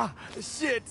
Ah, shit!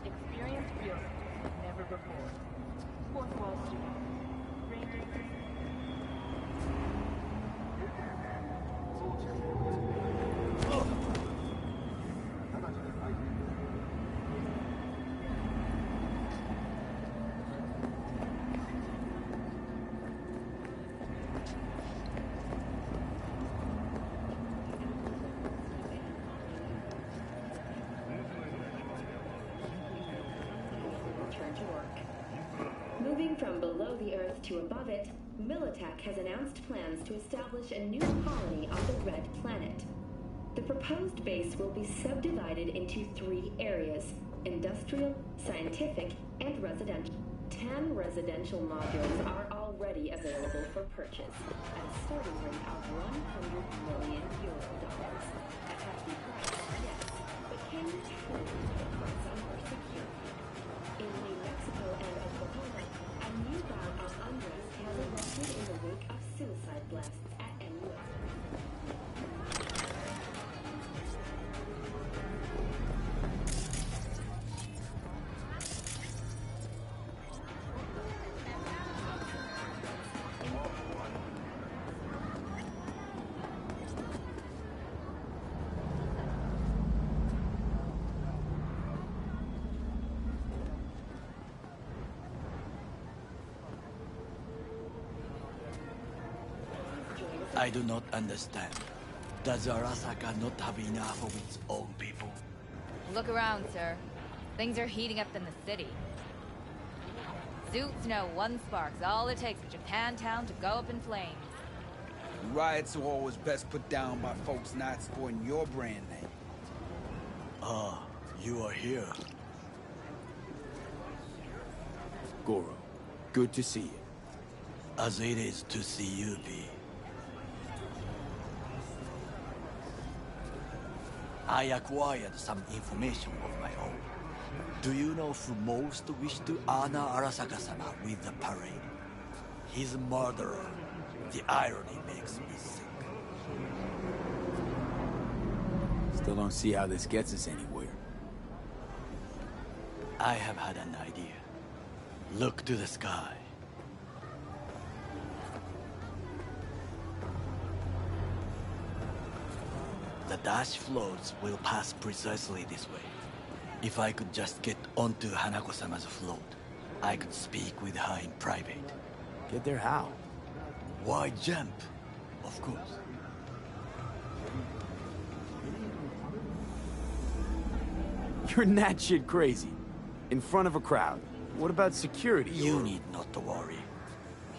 Experience real, never before. Fourth Wall Studios. Rangers, return to work. Moving from below the Earth to above it, Militech has announced plans to establish a new colony on the Red Planet. The proposed base will be subdivided into 3 areas: industrial, scientific, and residential. 10 residential modules are already available for purchase at a starting rate of €100 million. A hefty price, yes, but can you truly put a price on more security? In New Mexico and Oklahoma, a new bout of unrest has erupted in the wake of suicide blasts at NUS. I do not understand. Does Arasaka not have enough of its own people? Look around, sir. Things are heating up in the city. Suits know one spark's all it takes for Japantown to go up in flames. Riots are always best put down by folks not sporting your brand name. Ah, you are here. Goro, good to see you. As it is to see you, B. I acquired some information of my own. Do you know who most wished to honor Arasaka-sama with the parade? His murderer. The irony makes me sick. Still don't see how this gets us anywhere. I have had an idea. Look to the sky. The dash floats will pass precisely this way. If I could just get onto Hanako-sama's float, I could speak with her in private. Get there how? Why jump? Of course. You're that shit crazy. In front of a crowd. What about security? You need not to worry.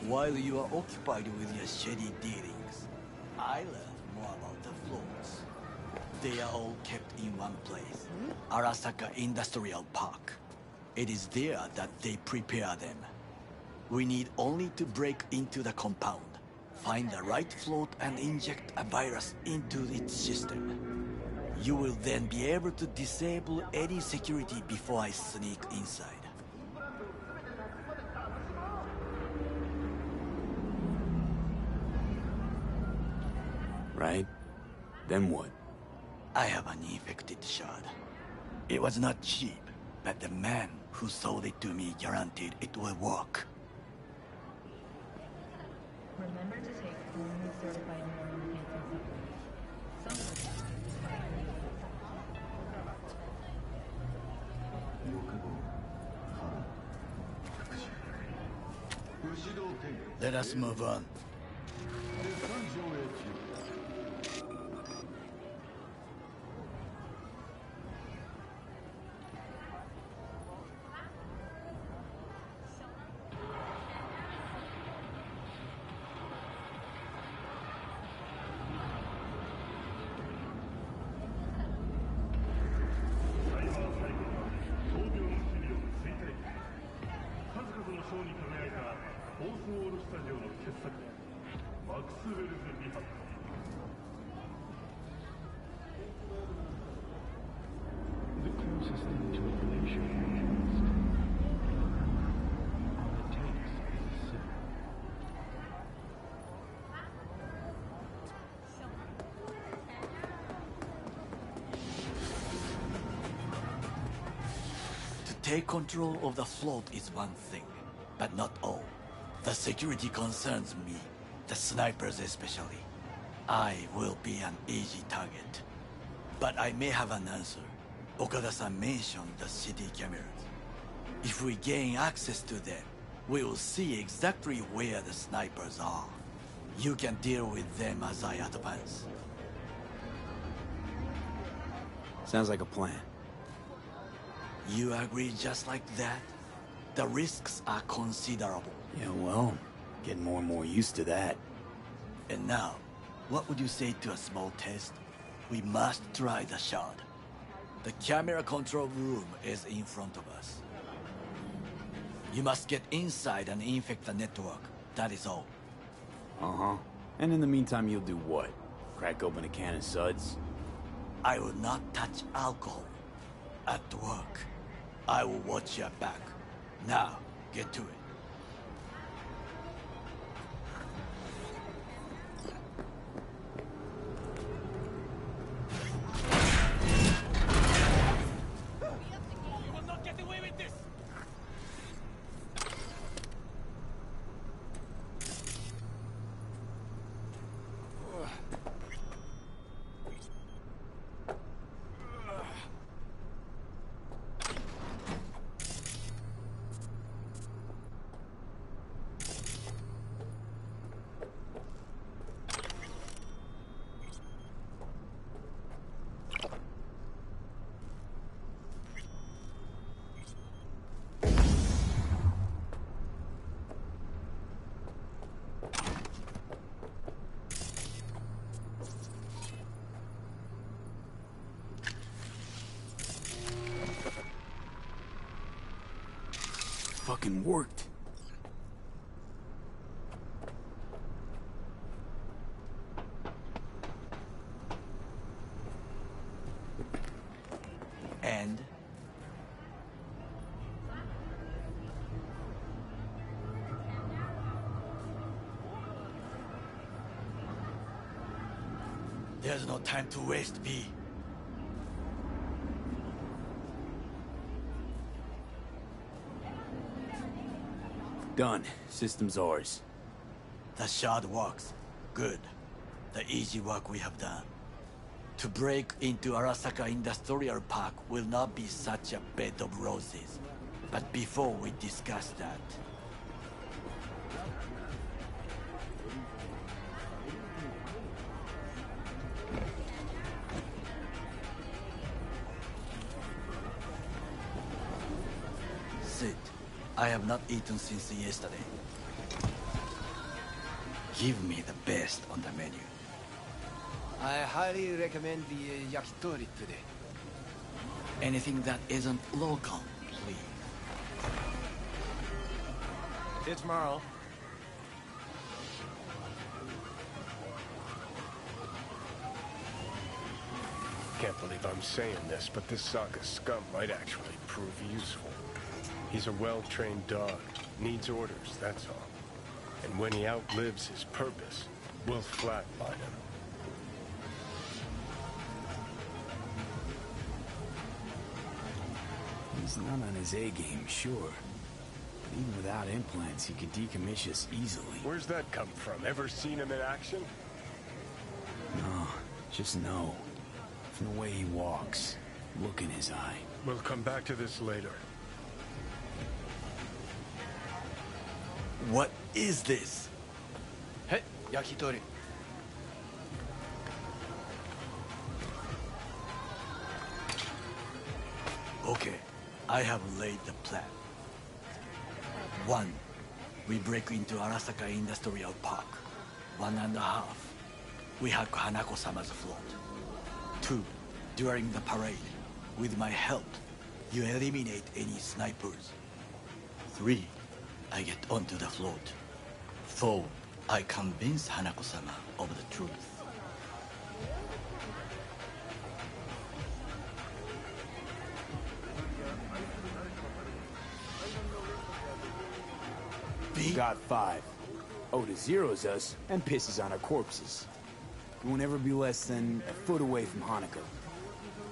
While you are occupied with your shady dealings, I learned more about the floats. They are all kept in one place, Arasaka Industrial Park. It is there that they prepare them. We need only to break into the compound, find the right float and inject a virus into its system. You will then be able to disable any security before I sneak inside. Right? Then what? I have an infected shard. It was not cheap, but the man who sold it to me guaranteed it will work. Remember to take only certified neuroenhancing supplements. Let us move on. The closest thing to a glacier is all it takes is a sip. To take control of the float is one thing, but not all. The security concerns me, the snipers especially. I will be an easy target. But I may have an answer. Okada-san mentioned the city cameras. If we gain access to them, we will see exactly where the snipers are. You can deal with them as I advance. Sounds like a plan. You agree just like that? The risks are considerable. Yeah, well, getting more and more used to that. And now, what would you say to a small test? We must try the shard. The camera control room is in front of us. You must get inside and infect the network. That is all. Uh-huh. And in the meantime, you'll do what? Crack open a can of suds? I will not touch alcohol. At work, I will watch your back. Now, get to it. Fucking worked. And? There's no time to waste, B. Done. System's ours. The shard works. Good. The easy work we have done. To break into Arasaka Industrial Park will not be such a bed of roses. But before we discuss that... Sit. I have not eaten since yesterday. Give me the best on the menu. I highly recommend the yakitori today. Anything that isn't local, please. See you tomorrow. Can't believe I'm saying this, but this Saka scum might actually prove useful. He's a well-trained dog. Needs orders, that's all. And when he outlives his purpose, we'll flatline him. He's not on his A-game, sure. But even without implants, he could decommission us easily. Where's that come from? Ever seen him in action? No, just know. From the way he walks, look in his eye. We'll come back to this later. What is this? Hey, yakitori. Okay, I have laid the plan. 1. We break into Arasaka Industrial Park. 1.5. We hack Hanako-sama's float. 2. During the parade, with my help, you eliminate any snipers. 3. I get onto the float. 4. I convince Hanako-sama of the truth. B? Got 5. Oda zeros us and pisses on our corpses. We won't ever be less than a foot away from Hanako.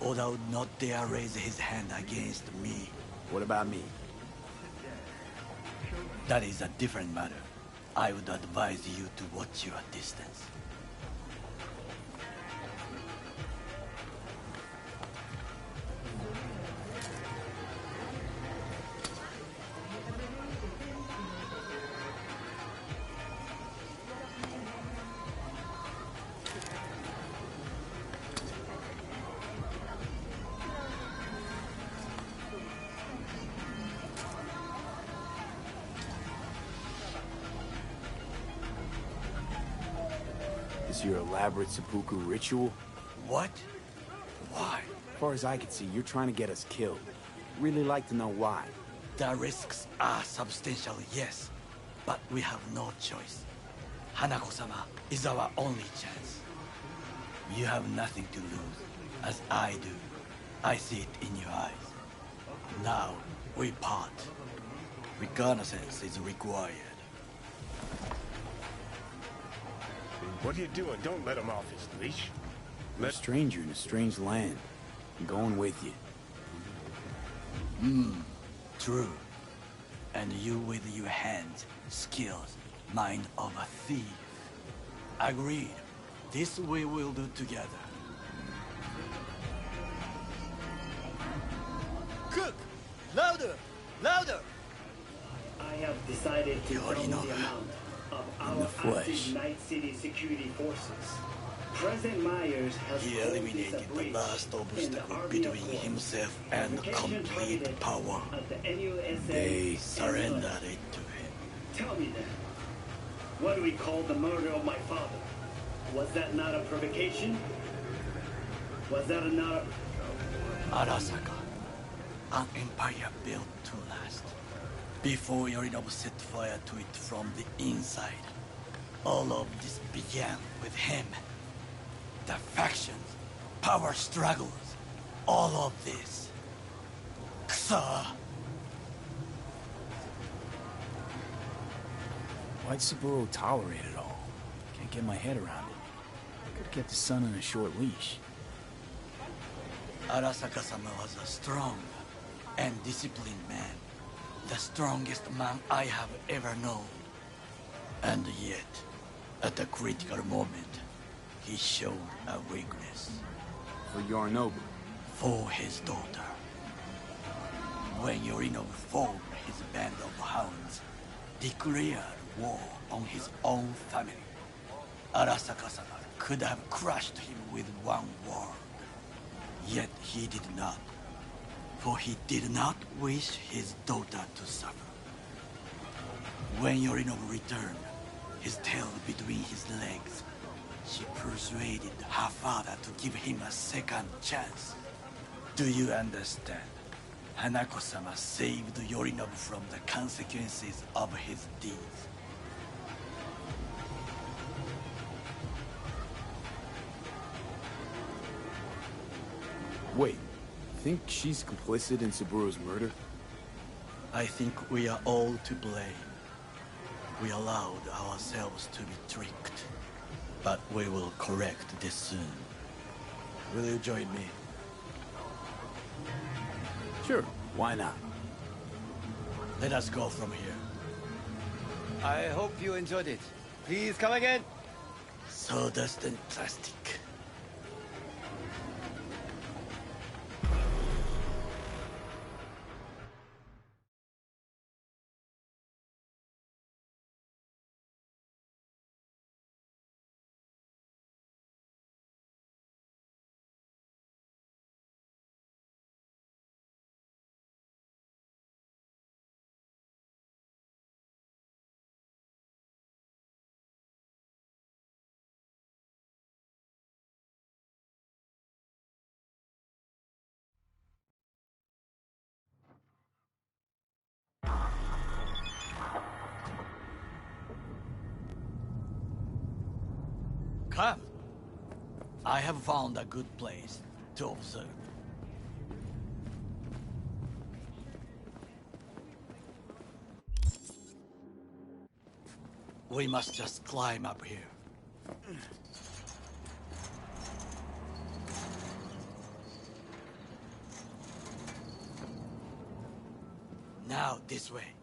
Oda would not dare raise his hand against me. What about me? That is a different matter. I would advise you to watch your distance. This your elaborate seppuku ritual? What? Why? As far as I can see, you're trying to get us killed. Really like to know why. The risks are substantial, yes. But we have no choice. Hanako-sama is our only chance. You have nothing to lose, as I do. I see it in your eyes. Now, we part. Reconnaissance is required. What are you doing? Don't let him off his leash. You're a stranger in a strange land. I'm going with you. True. And you with your hands, skills, mind of a thief. Agreed. This we will do together. Cook! Louder! Louder! I have decided to double the amount of our active Night City security forces. President Myers has He called this a eliminated the breach last in the obstacle Army between Accord. himself and Provocation complete targeted power. at the NUSA They and surrendered us. it to him. Tell me then, what do we call the murder of my father? Was that not a provocation? Was that not a... Arasaka, an empire built to last. Before Yorinobu set fire to it from the inside, all of this began with him. The factions, power struggles, all of this. Kusa! Why'd Saburo tolerate it all? Can't get my head around it. Could get the son on a short leash. Arasaka-sama was a strong and disciplined man. The strongest man I have ever known. And yet, at a critical moment, he showed a weakness. For Yorinobu. For his daughter. When Yorinobu formed his band of hounds, declared war on his own family, Arasaka-sama could have crushed him with one word. Yet he did not. For he did not wish his daughter to suffer. When Yorinobu returned, his tail between his legs, she persuaded her father to give him a second chance. Do you understand? Hanako-sama saved Yorinobu from the consequences of his deeds. Wait, think she's complicit in Saburo's murder? I think we are all to blame. We allowed ourselves to be tricked. But we will correct this soon. Will you join me? Sure, why not? Let us go from here. I hope you enjoyed it. Please come again. Sawdust and plastic. Come. I have found a good place to observe. We must just climb up here. Now, this way.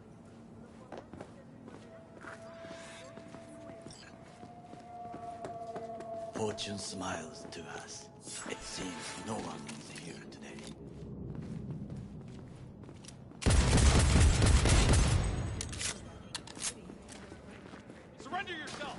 Fortune smiles to us. It seems no one is here today. Surrender yourself!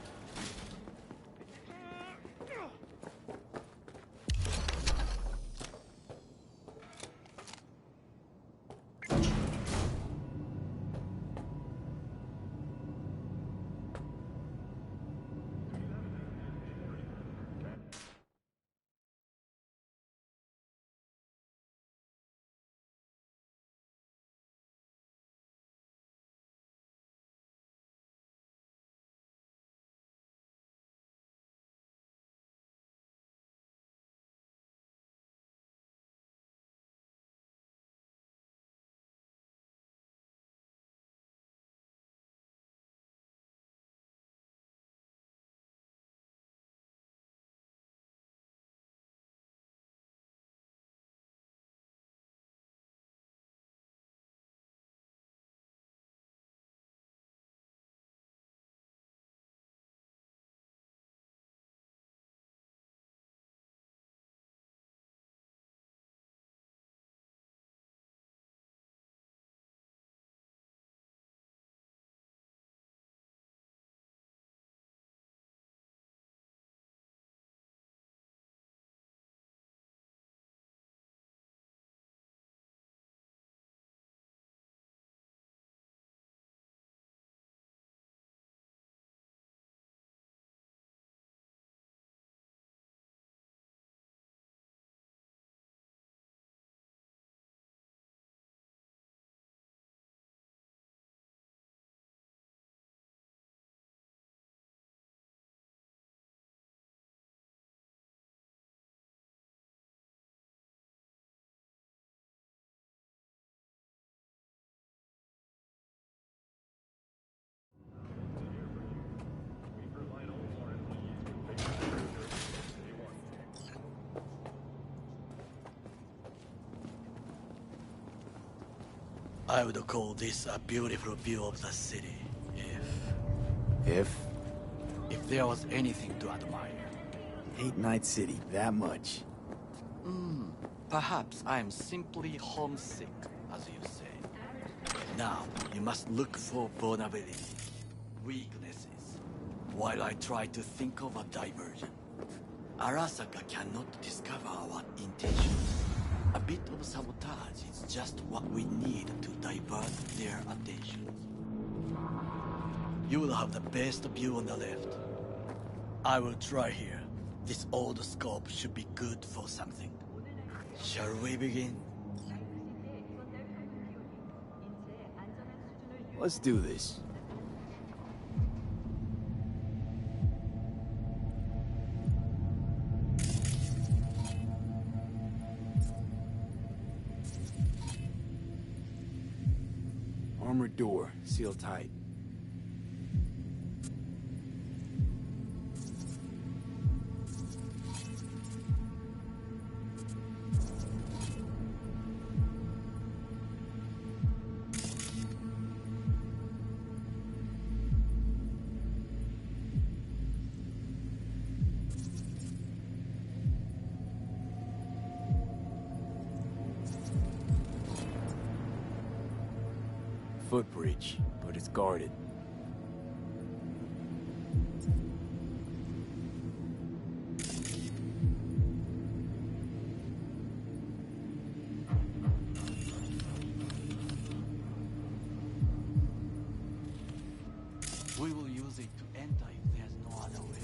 I would call this a beautiful view of the city, If? if there was anything to admire. Hate Night City that much. Perhaps I am simply homesick, as you say. Now, you must look for vulnerability, weaknesses, while I try to think of a diversion. Arasaka cannot discover our intentions. A bit of sabotage is just what we need to divert their attention. You will have the best view on the left. I will try here. This old scope should be good for something. Shall we begin? Let's do this. Armored door, sealed tight. Footbridge, but it's guarded. We will use it to enter if there's no other way.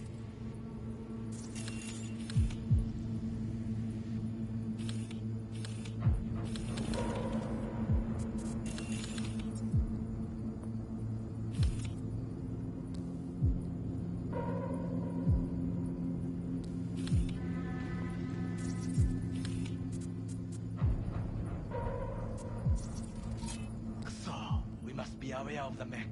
So, we must be aware of the mech.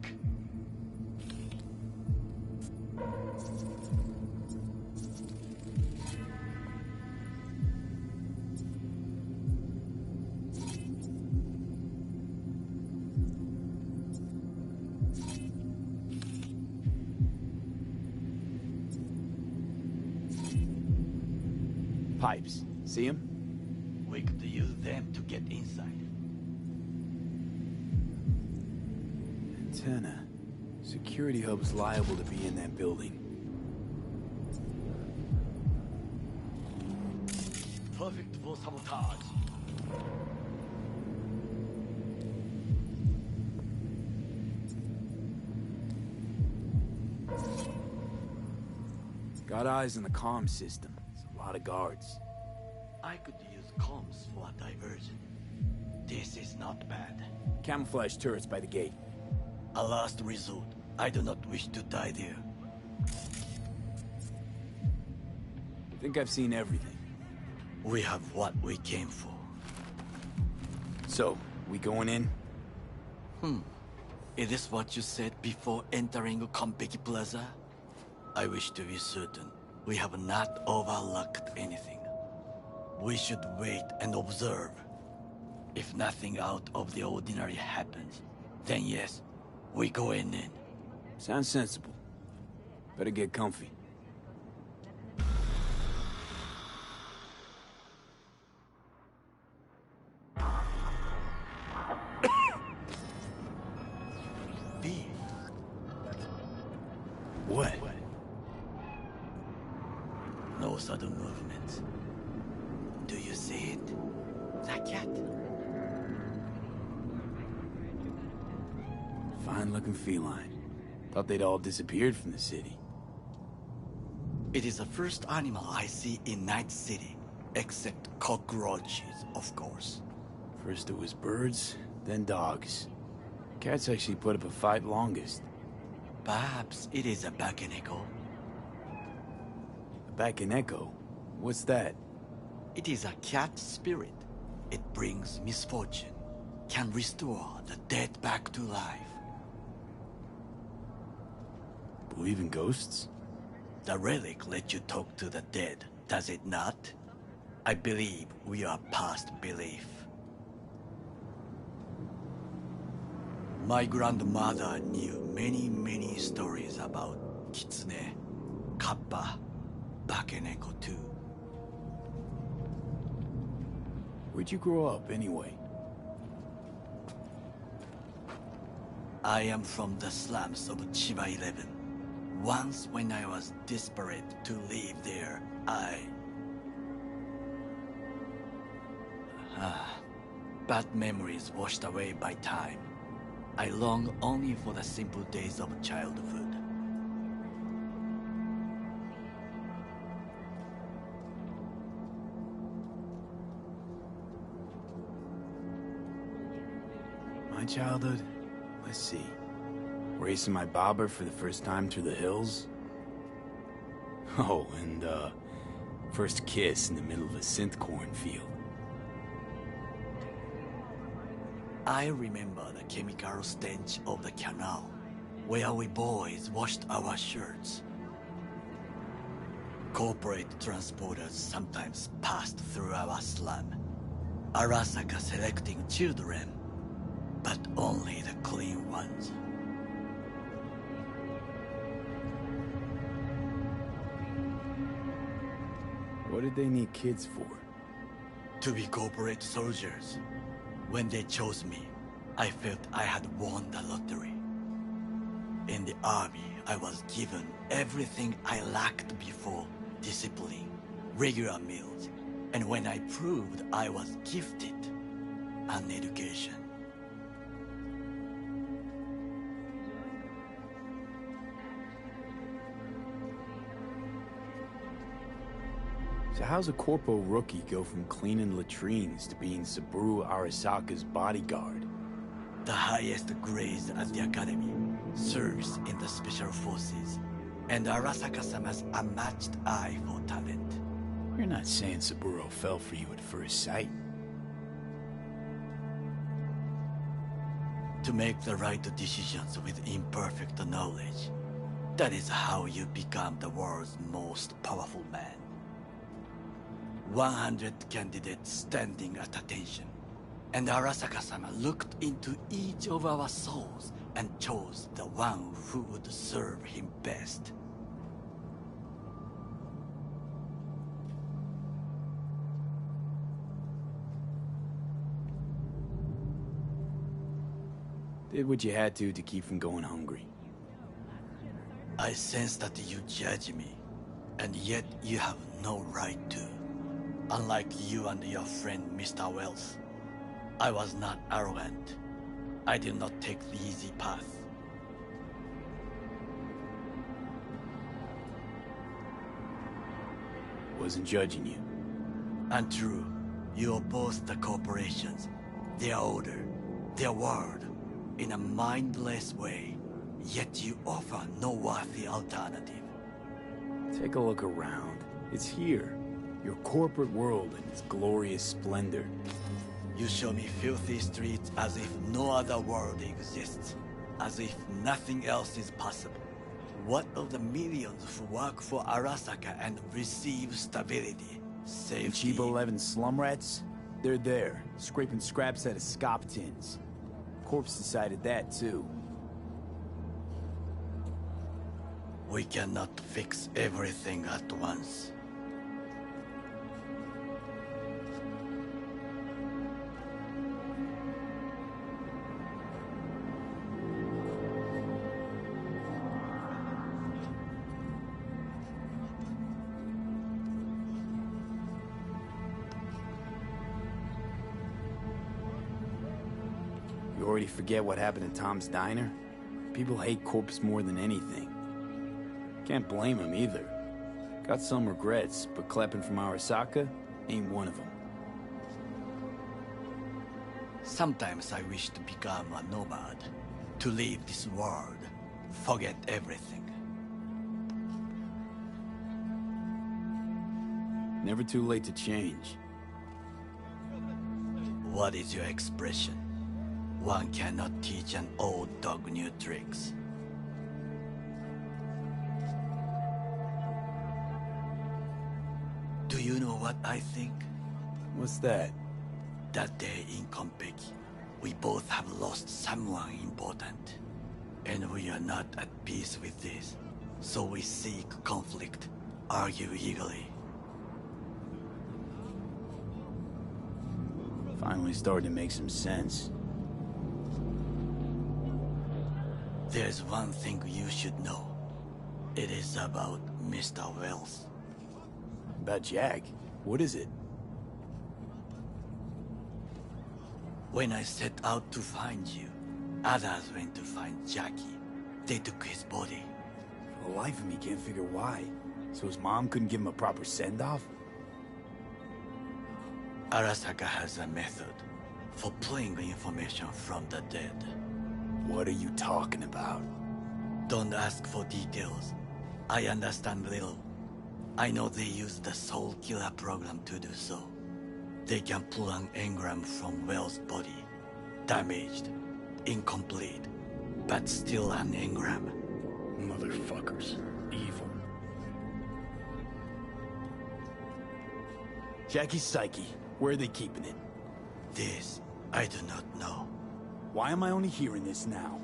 Pipes. See him? We could use them to get inside. Antenna. Security hub's liable to be in that building. Perfect for sabotage. Got eyes on the comm system. It's a lot of guards. I could use comms for a diversion. This is not bad. Camouflage turrets by the gate. A last resort. I do not wish to die there. Think I've seen everything. We have what we came for. So, we going in? Is this what you said before entering Konpeki Plaza? I wish to be certain we have not overlooked anything. We should wait and observe. If nothing out of the ordinary happens, then yes, we go in. Sounds sensible. Better get comfy. What? No sudden movements. Do you see it? That cat? Fine-looking feline. Thought they'd all disappeared from the city. It is the first animal I see in Night City, except cockroaches, of course. First it was birds, then dogs. Cats actually put up a fight longest. Perhaps it is a Bakeneko. A Bakeneko? What's that? It is a cat spirit. It brings misfortune, can restore the dead back to life. Believe in ghosts? The relic lets you talk to the dead, does it not? I believe we are past belief. My grandmother knew many stories about Kitsune, Kappa, Bakeneko too. Where'd you grow up, anyway? I am from the slums of Chiba 11. Once when I was desperate to live there, bad memories washed away by time. I long only for the simple days of childhood. My childhood? Let's see. Racing my bobber for the first time through the hills? Oh, and, first kiss in the middle of a synth cornfield. I remember the chemical stench of the canal, where we boys washed our shirts. Corporate transporters sometimes passed through our slum, Arasaka selecting children, but only the clean ones. What did they need kids for? To be corporate soldiers. When they chose me, I felt I had won the lottery. In the army, I was given everything I lacked before: discipline, regular meals, and when I proved I was gifted, an education. So how's a corpo rookie go from cleaning latrines to being Saburo Arasaka's bodyguard? The highest grades at the academy, serves in the special forces, and Arasaka-sama's unmatched eye for talent. You're not saying Saburo fell for you at first sight? To make the right decisions with imperfect knowledge, that is how you become the world's most powerful man. 100 candidates standing at attention, and Arasaka-sama looked into each of our souls and chose the one who would serve him best. Did what you had to keep from going hungry. I sense that you judge me, and yet you have no right to. Unlike you and your friend Mr. Wells, I was not arrogant. I did not take the easy path. Wasn't judging you. Untrue. You oppose the corporations, their order, their word, in a mindless way, yet you offer no worthy alternative. Take a look around. It's here. Your corporate world in its glorious splendor. You show me filthy streets as if no other world exists, as if nothing else is possible. What of the millions who work for Arasaka and receive stability, safety? Chiba 11 slum rats? They're there, scraping scraps out of scop tins. Corpse decided that too. We cannot fix everything at once. You already forget what happened to Tom's Diner? People hate Corpse more than anything. Can't blame him either. Got some regrets, but clapping from Arasaka ain't one of them. Sometimes I wish to become a nomad, to leave this world, forget everything. Never too late to change. What is your expression? One cannot teach an old dog new tricks. Do you know what I think? What's that? That day in Konpeki, We both have lost someone important, and we are not at peace with this. So we seek conflict, argue eagerly. Finally starting to make some sense. There's one thing you should know. It is about Mr. Wells. About Jack? What is it? When I set out to find you, others went to find Jackie. They took his body. For the life of me, can't figure why. So his mom couldn't give him a proper send-off? Arasaka has a method for pulling information from the dead. What are you talking about? Don't ask for details. I understand little. I know they use the Soul Killer program to do so. They can pull an engram from Wells' body. Damaged, incomplete, but still an engram. Motherfuckers. Evil. Jackie's psyche. Where are they keeping it? This, I do not know. Why am I only hearing this now?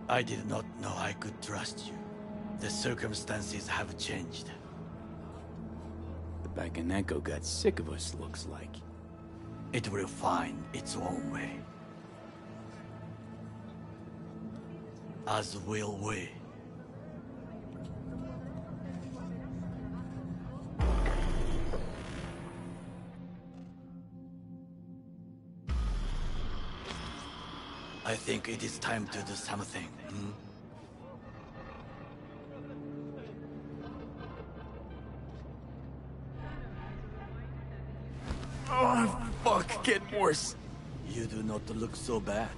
I did not know I could trust you. The circumstances have changed. The Bakaneko got sick of us, looks like. It will find its own way. As will we. I think it is time to do something. Oh, fuck, getting worse. You do not look so bad.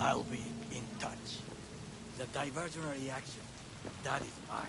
I'll be in touch. The diversionary action, that is mine.